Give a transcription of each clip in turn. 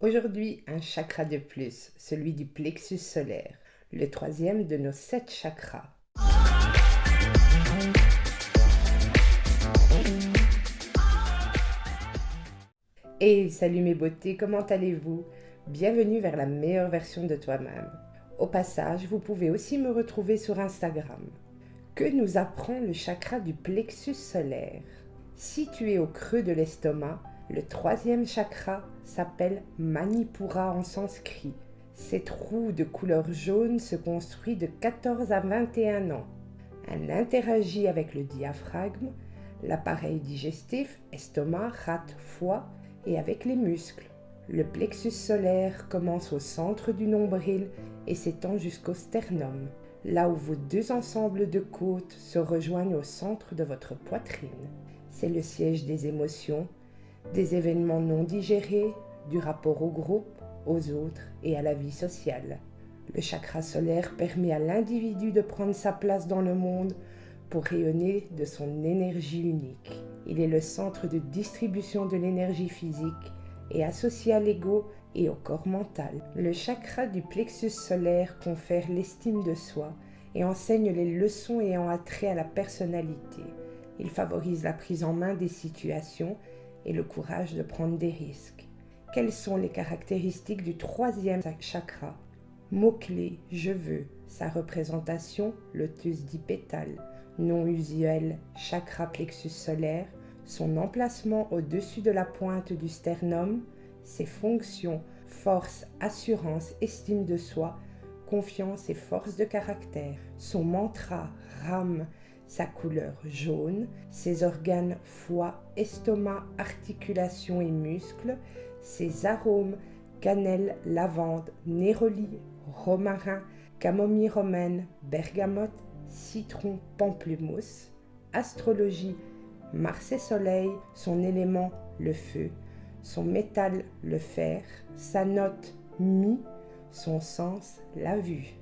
Aujourd'hui, un chakra de plus, celui du plexus solaire, le troisième de nos 7 chakras. Hey, salut mes beautés, comment allez-vous? Bienvenue vers la meilleure version de toi-même. Au passage, vous pouvez aussi me retrouver sur Instagram. Que nous apprend le chakra du plexus solaire? Situé au creux de l'estomac, le troisième chakra s'appelle Manipura en sanskrit. Cette roue de couleur jaune se construit de 14 à 21 ans. Elle interagit avec le diaphragme, l'appareil digestif, estomac, rate, foie et avec les muscles. Le plexus solaire commence au centre du nombril et s'étend jusqu'au sternum, là où vos deux ensembles de côtes se rejoignent au centre de votre poitrine. C'est le siège des émotions, des événements non digérés, du rapport au groupe, aux autres et à la vie sociale. Le chakra solaire permet à l'individu de prendre sa place dans le monde pour rayonner de son énergie unique. Il est le centre de distribution de l'énergie physique et associé à l'ego et au corps mental. Le chakra du plexus solaire confère l'estime de soi et enseigne les leçons ayant attrait à la personnalité. Il favorise la prise en main des situations et le courage de prendre des risques. Quelles sont les caractéristiques du troisième chakra? Mot-clé, je veux, sa représentation, lotus dipétale, nom usuel, chakra plexus solaire, son emplacement au-dessus de la pointe du sternum, ses fonctions, force, assurance, estime de soi, confiance et force de caractère, son mantra, Ram, sa couleur jaune, ses organes, foie, estomac, articulations et muscles, ses arômes, cannelle, lavande, néroli, romarin, camomille romaine, bergamote, citron, pamplemousse. Astrologie, Mars et Soleil, son élément, le feu, son métal, le fer, sa note, Mi, son sens, la vue.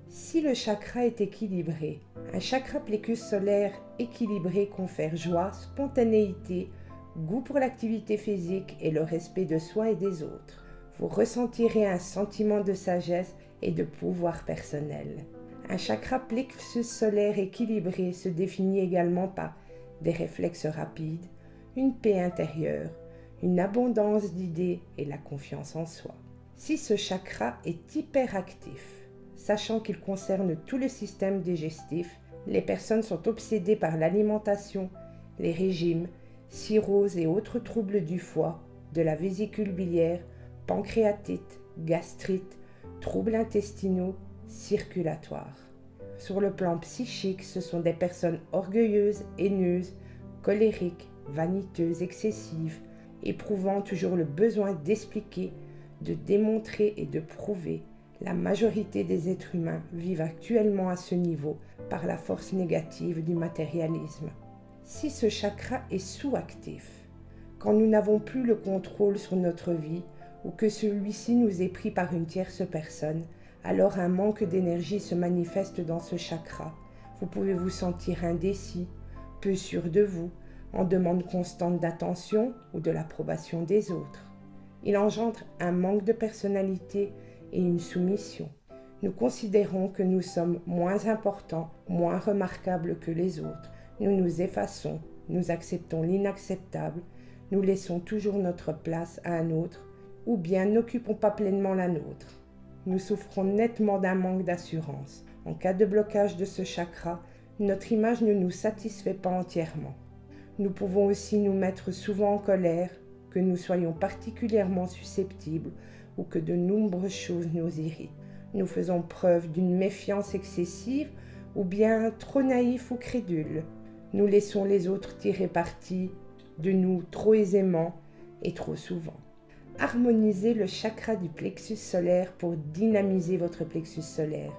Si le chakra est équilibré, un chakra plexus solaire équilibré confère joie, spontanéité, goût pour l'activité physique et le respect de soi et des autres. Vous ressentirez un sentiment de sagesse et de pouvoir personnel. Un chakra plexus solaire équilibré se définit également par des réflexes rapides, une paix intérieure, une abondance d'idées et la confiance en soi. Si ce chakra est hyperactif, sachant qu'il concerne tout le système digestif, les personnes sont obsédées par l'alimentation, les régimes, cirrhose et autres troubles du foie, de la vésicule biliaire, pancréatite, gastrite, troubles intestinaux, circulatoires. Sur le plan psychique, ce sont des personnes orgueilleuses, haineuses, colériques, vaniteuses, excessives, éprouvant toujours le besoin d'expliquer, de démontrer et de prouver. La majorité des êtres humains vivent actuellement à ce niveau par la force négative du matérialisme. Si ce chakra est sous-actif, quand nous n'avons plus le contrôle sur notre vie ou que celui-ci nous est pris par une tierce personne, alors un manque d'énergie se manifeste dans ce chakra. Vous pouvez vous sentir indécis, peu sûr de vous, en demande constante d'attention ou de l'approbation des autres. Il engendre un manque de personnalité et une soumission. Nous considérons que nous sommes moins importants, moins remarquables que les autres. Nous nous effaçons, nous acceptons l'inacceptable, nous laissons toujours notre place à un autre ou bien n'occupons pas pleinement la nôtre. Nous souffrons nettement d'un manque d'assurance. En cas de blocage de ce chakra, notre image ne nous satisfait pas entièrement. Nous pouvons aussi nous mettre souvent en colère, que nous soyons particulièrement susceptibles ou que de nombreuses choses nous irritent. Nous faisons preuve d'une méfiance excessive ou bien trop naïf ou crédule. Nous laissons les autres tirer parti de nous trop aisément et trop souvent. Harmonisez le chakra du plexus solaire pour dynamiser votre plexus solaire.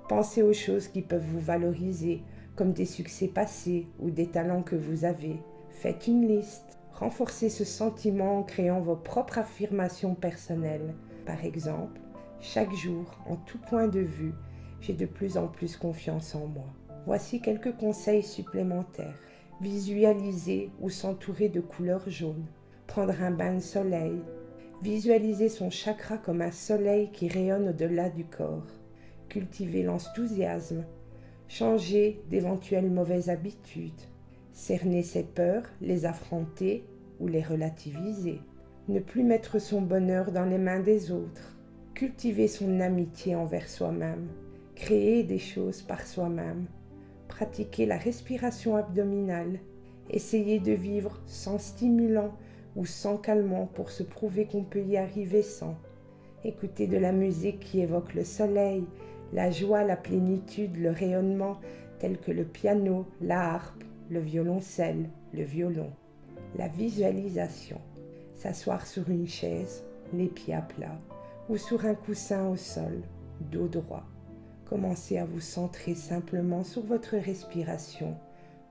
Pensez aux choses qui peuvent vous valoriser, comme des succès passés ou des talents que vous avez. Faites une liste. Renforcez ce sentiment en créant vos propres affirmations personnelles. Par exemple, chaque jour, en tout point de vue, j'ai de plus en plus confiance en moi. Voici quelques conseils supplémentaires. Visualiser ou s'entourer de couleurs jaunes. Prendre un bain de soleil. Visualisez son chakra comme un soleil qui rayonne au-delà du corps. Cultivez l'enthousiasme. Changez d'éventuelles mauvaises habitudes. Cernez ses peurs, les affronter ou les relativiser. Ne plus mettre son bonheur dans les mains des autres. Cultivez son amitié envers soi-même. Créer des choses par soi-même. Pratiquez la respiration abdominale. Essayez de vivre sans stimulant ou sans calmant pour se prouver qu'on peut y arriver sans. Écoutez de la musique qui évoque le soleil, la joie, la plénitude, le rayonnement, tels que le piano, la harpe, le violoncelle, le violon. La visualisation. S'asseoir sur une chaise, les pieds à plat, ou sur un coussin au sol, dos droit. Commencez à vous centrer simplement sur votre respiration,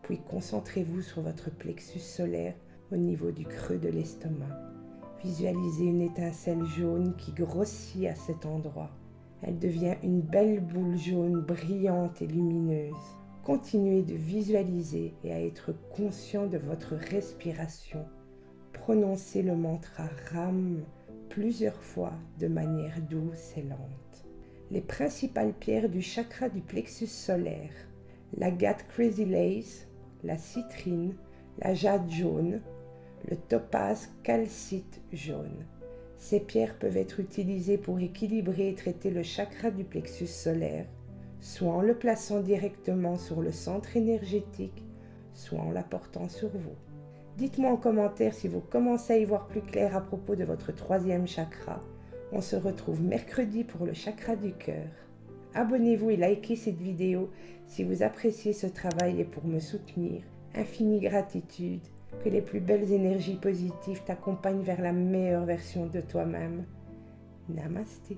puis concentrez-vous sur votre plexus solaire au niveau du creux de l'estomac. Visualisez une étincelle jaune qui grossit à cet endroit. Elle devient une belle boule jaune brillante et lumineuse. Continuez de visualiser et à être conscient de votre respiration. Prononcez le mantra RAM plusieurs fois de manière douce et lente. Les principales pierres du chakra du plexus solaire: l'agate chrysolite, la citrine, la jade jaune, le topaze calcite jaune. Ces pierres peuvent être utilisées pour équilibrer et traiter le chakra du plexus solaire, soit en le plaçant directement sur le centre énergétique, soit en l'apportant sur vous. Dites-moi en commentaire si vous commencez à y voir plus clair à propos de votre troisième chakra. On se retrouve mercredi pour le chakra du cœur. Abonnez-vous et likez cette vidéo si vous appréciez ce travail et pour me soutenir. Infinie gratitude. Que les plus belles énergies positives t'accompagnent vers la meilleure version de toi-même. Namasté.